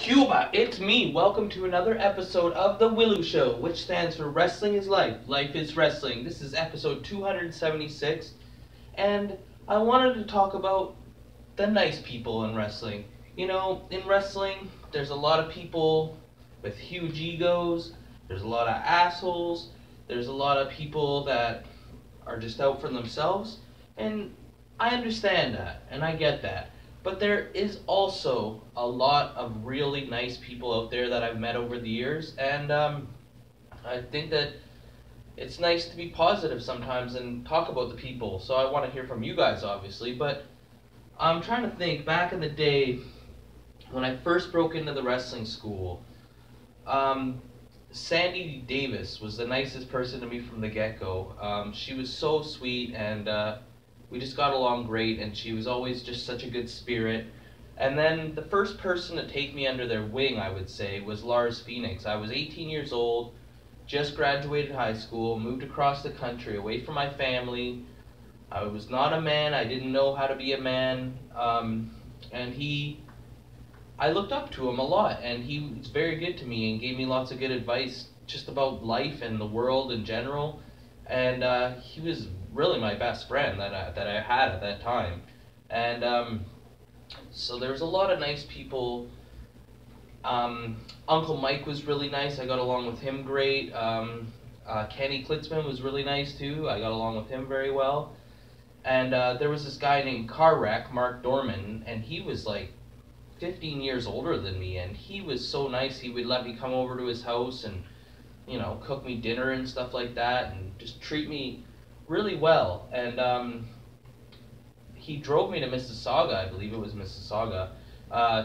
Cuba, it's me. Welcome to another episode of The Willow Show, which stands for Wrestling is Life. Life is Wrestling. This is episode 276, and I wanted to talk about the nice people in wrestling. You know, in wrestling, there's a lot of people with huge egos, there's a lot of assholes, there's a lot of people that are just out for themselves, and I understand that, and I get that. But there is also a lot of really nice people out there that I've met over the years, and I think that it's nice to be positive sometimes and talk about the people. So I want to hear from you guys, obviously, but I'm trying to think back in the day when I first broke into the wrestling school. Sandy Davis was the nicest person to me from the get-go. She was so sweet, and we just got along great, and she was always just such a good spirit. And then the first person to take me under their wing, I would say, was Lars Phoenix. I was 18 years old, just graduated high school, moved across the country, away from my family. I was not a man, I didn't know how to be a man, and I looked up to him a lot, and he was very good to me and gave me lots of good advice just about life and the world in general. And he was really my best friend that I had at that time. And so there was a lot of nice people. Uncle Mike was really nice. I got along with him great. Kenny Klitzman was really nice too. I got along with him very well. And there was this guy named Car Wreck, Mark Dorman, and he was like 15 years older than me, and he was so nice. He would let me come over to his house and, you know, cook me dinner and stuff like that, and just treat me really well. And he drove me to Mississauga, I believe it was Mississauga,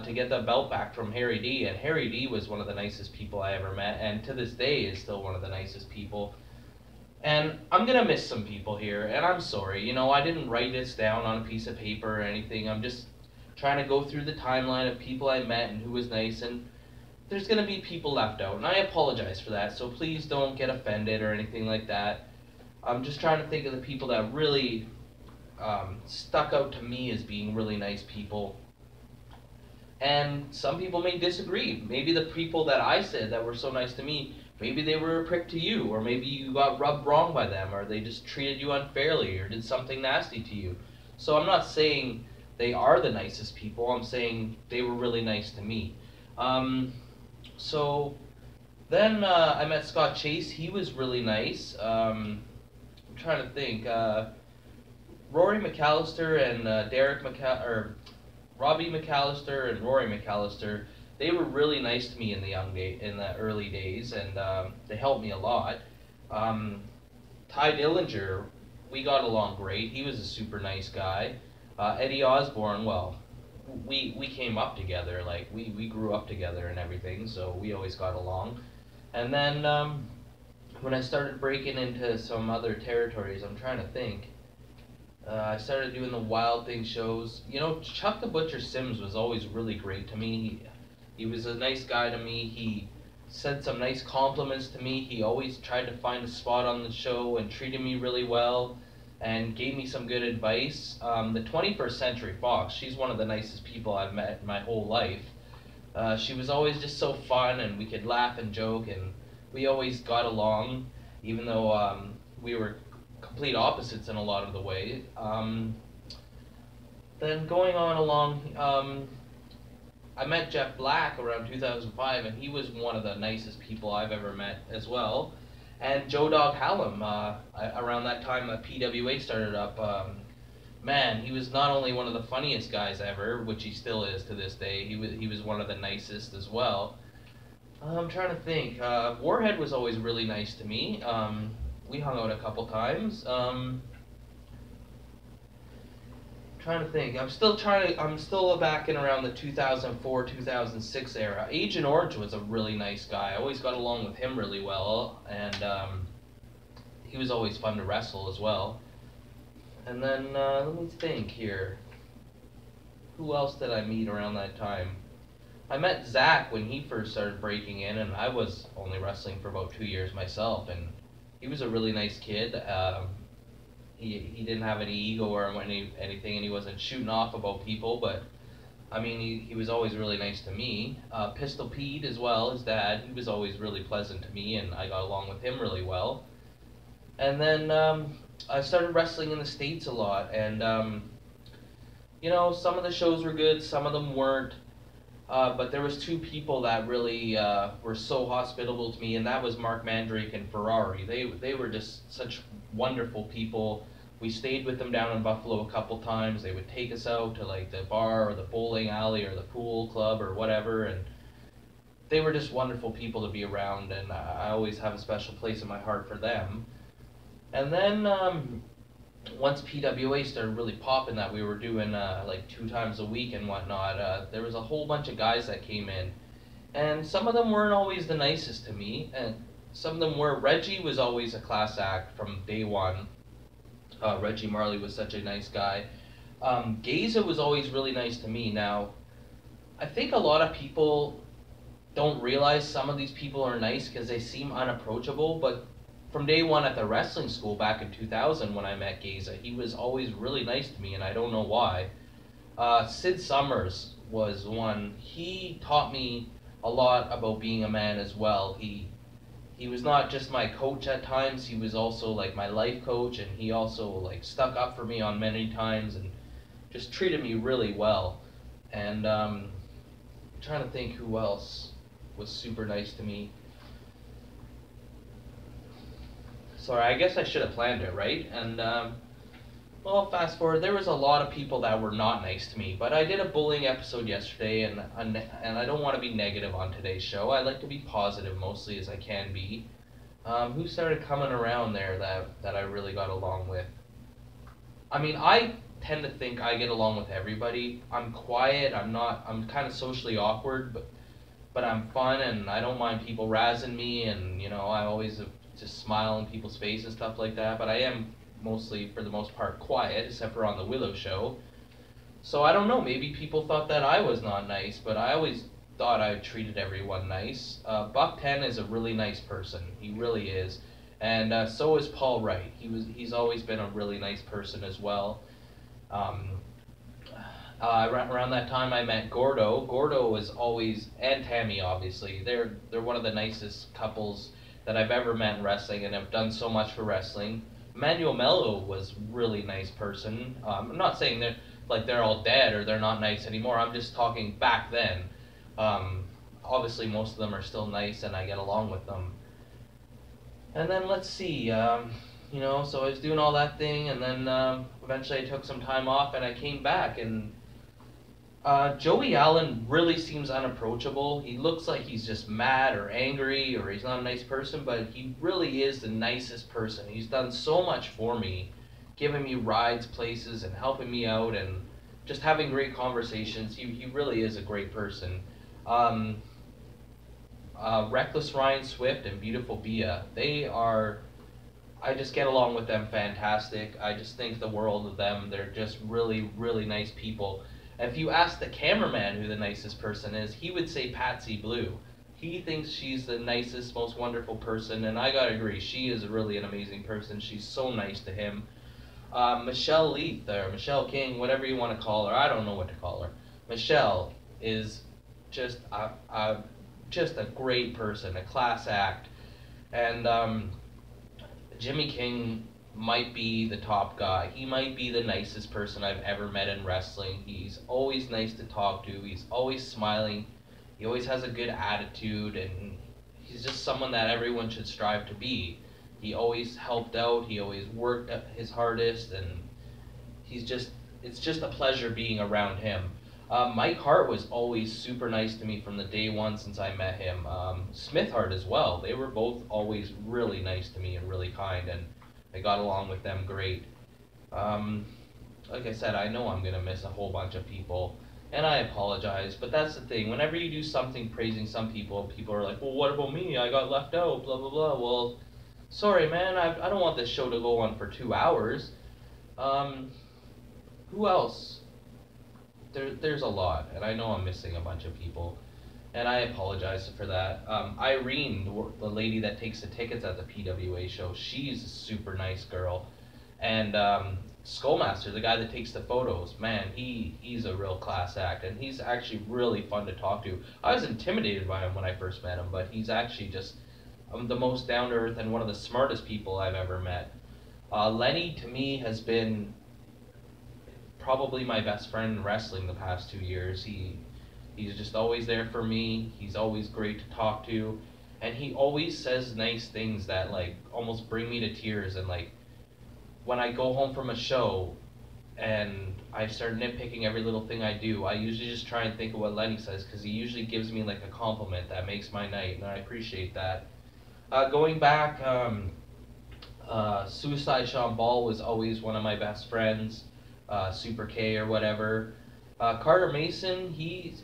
to get the belt back from Harry D. And Harry D was one of the nicest people I ever met, and to this day is still one of the nicest people. And I'm gonna miss some people here, and I'm sorry. You know, I didn't write this down on a piece of paper or anything. I'm just trying to go through the timeline of people I met and who was nice, and there's gonna be people left out, and I apologize for that, so please don't get offended or anything like that. I'm just trying to think of the people that really stuck out to me as being really nice people. And some people may disagree. Maybe the people that I said that were so nice to me, maybe they were a prick to you, or maybe you got rubbed wrong by them, or they just treated you unfairly, or did something nasty to you. So I'm not saying they are the nicest people, I'm saying they were really nice to me. So then I met Scott Chase. He was really nice. I'm trying to think. Rory McAllister and Robbie McAllister and Rory McAllister, they were really nice to me in the early days, and they helped me a lot. Ty Dillinger, we got along great. He was a super nice guy. Eddie Osborne, well, we came up together, like we grew up together and everything, so we always got along. And then when I started breaking into some other territories, I'm trying to think. I started doing the Wild Thing shows. You know, Chuck the Butcher Sims was always really great to me. He was a nice guy to me. He said some nice compliments to me. He always tried to find a spot on the show and treated me really well and gave me some good advice. The 21st Century Fox, she's one of the nicest people I've met my whole life. She was always just so fun, and we could laugh and joke, and we always got along, even though we were complete opposites in a lot of the way. Then going on along, I met Jeff Black around 2005, and he was one of the nicest people I've ever met as well. And Joe Dog Hallam, around that time that PWA started up, man, he was not only one of the funniest guys ever, which he still is to this day, he was one of the nicest as well. I'm trying to think. Warhead was always really nice to me. We hung out a couple times. Trying to think. I'm still back in around the 2004, 2006 era. Agent Orange was a really nice guy. I always got along with him really well, and he was always fun to wrestle as well. And then, let me think here. Who else did I meet around that time? I met Zach when he first started breaking in, and I was only wrestling for about 2 years myself, and he was a really nice kid. He didn't have any ego or anything, and he wasn't shooting off about people, but I mean, he was always really nice to me. Pistol Pete as well, his dad, he was always really pleasant to me, and I got along with him really well. And then I started wrestling in the States a lot, and you know, some of the shows were good, some of them weren't. But there was two people that really were so hospitable to me, and that was Mark Mandrake and Ferrari. They were just such wonderful people. We stayed with them down in Buffalo a couple times. They would take us out to like the bar or the bowling alley or the pool club or whatever, and they were just wonderful people to be around, and I always have a special place in my heart for them. And then once PWA started really popping, that we were doing like 2 times a week and whatnot, there was a whole bunch of guys that came in, and some of them weren't always the nicest to me, and some of them were. Reggie was always a class act from day one. Reggie Marley was such a nice guy. Geza was always really nice to me. Now, I think a lot of people don't realize some of these people are nice because they seem unapproachable, but from day one at the wrestling school back in 2000 when I met Geza, he was always really nice to me, and I don't know why. Sid Summers was one. He taught me a lot about being a man as well. He was not just my coach at times, he was also like my life coach, and he also like stuck up for me on many times and just treated me really well. And I'm trying to think who else was super nice to me. Sorry, I guess I should have planned it, right? And, well, fast forward, there was a lot of people that were not nice to me, but I did a bullying episode yesterday, and I don't want to be negative on today's show. I like to be positive mostly as I can be. Who started coming around there that I really got along with? I mean, I tend to think I get along with everybody. I'm quiet, I'm kind of socially awkward, but I'm fun, and I don't mind people razzing me, and, you know, I always just smile in people's faces and stuff like that, but I am mostly, for the most part, quiet, except for on the Willow show. So I don't know, maybe people thought that I was not nice, but I always thought I treated everyone nice. Buck 10 is a really nice person, he really is, and so is Paul Wright. He's always been a really nice person as well. Around that time I met Gordo. Gordo was always, and Tammy obviously, they're one of the nicest couples that I've ever met in wrestling, and have done so much for wrestling. Manuel Mello was a really nice person. I'm not saying they're all dead or they're not nice anymore. I'm just talking back then. Obviously most of them are still nice and I get along with them. And then let's see, you know, so I was doing all that thing, and then eventually I took some time off and I came back, and Joey Allen really seems unapproachable. He looks like he's just mad or angry or he's not a nice person, but he really is the nicest person. He's done so much for me, giving me rides places and helping me out and just having great conversations. He really is a great person. Reckless Ryan Swift and Beautiful Bia, I just get along with them fantastic. I just think the world of them. They're just really, really nice people. If you ask the cameraman who the nicest person is, he would say Patsy Blue. He thinks she's the nicest, most wonderful person, and I gotta agree, she is really an amazing person. She's so nice to him. Michelle Leith, or Michelle King, whatever you want to call her, I don't know what to call her. Michelle is just a great person, a class act, and Jimmy King might be the top guy. He might be the nicest person I've ever met in wrestling. He's always nice to talk to. He's always smiling. He always has a good attitude, and he's just someone that everyone should strive to be. He always helped out. He always worked at his hardest, and it's just a pleasure being around him. Mike Hart was always super nice to me from the day one since I met him. Smith Hart as well. They were both always really nice to me and really kind, and I got along with them great. Like I said, I know I'm going to miss a whole bunch of people, and I apologize, but that's the thing. Whenever you do something praising some people, people are like, well, what about me? I got left out, blah, blah, blah. Well, sorry, man. I don't want this show to go on for 2 hours. Who else? There's a lot, and I know I'm missing a bunch of people, and I apologize for that. Irene, the lady that takes the tickets at the PWA show, she's a super nice girl, and Skullmaster, the guy that takes the photos, man, he's a real class act, and he's actually really fun to talk to. I was intimidated by him when I first met him, but he's actually just the most down to earth and one of the smartest people I've ever met. Lenny to me has been probably my best friend in wrestling the past 2 years. He's just always there for me. He's always great to talk to, and he always says nice things that like almost bring me to tears. And like when I go home from a show and I start nitpicking every little thing I do, I usually just try and think of what Lenny says, because he usually gives me like a compliment that makes my night, and I appreciate that. Going back, Suicide Sean Ball was always one of my best friends, Super K or whatever. Carter Mason, he's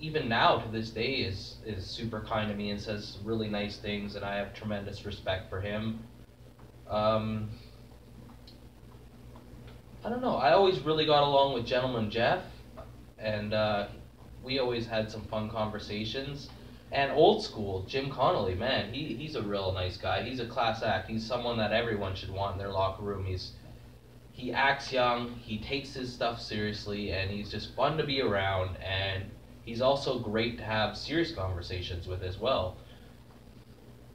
even now to this day is super kind to me and says really nice things, and I have tremendous respect for him. I don't know. I always really got along with Gentleman Jeff, and we always had some fun conversations. And old school, Jim Connolly, man, he's a real nice guy. He's a class act. He's someone that everyone should want in their locker room. He acts young, he takes his stuff seriously, and he's just fun to be around, and he's also great to have serious conversations with as well.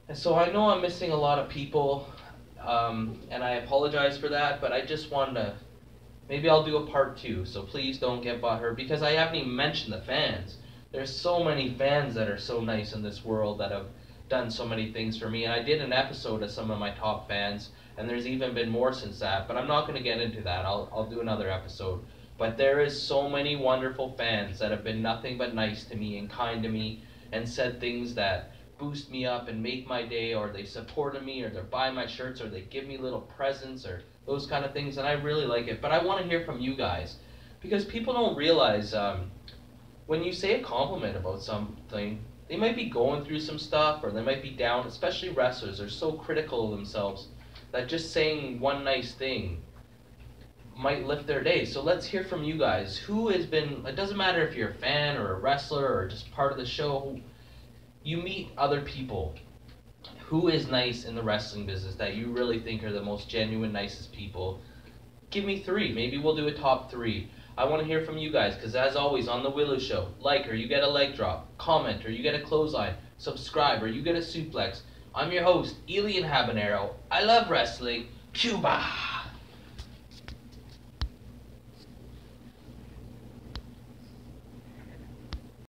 And so I know I'm missing a lot of people, and I apologize for that, but I just wanted to, maybe I'll do a part 2, so please don't get butthurt, because I haven't even mentioned the fans. There's so many fans that are so nice in this world that have done so many things for me, and I did an episode of some of my top fans, and there's even been more since that, but I'm not going to get into that. I'll do another episode. But there is so many wonderful fans that have been nothing but nice to me and kind to me and said things that boost me up and make my day, or they supported me, or they're buying my shirts, or they give me little presents, or those kind of things, and I really like it. But I want to hear from you guys, because people don't realize when you say a compliment about something, they might be going through some stuff, or they might be down. Especially wrestlers are so critical of themselves that just saying one nice thing might lift their day. So let's hear from you guys. Who has been, it doesn't matter if you're a fan or a wrestler or just part of the show, you meet other people. Who is nice in the wrestling business that you really think are the most genuine, nicest people? Give me 3. Maybe we'll do a top 3. I want to hear from you guys, because as always on the Willow Show, like or you get a leg drop, comment or you get a clothesline, subscribe or you get a suplex. I'm your host, Elian Habanero. I love wrestling. Cuba!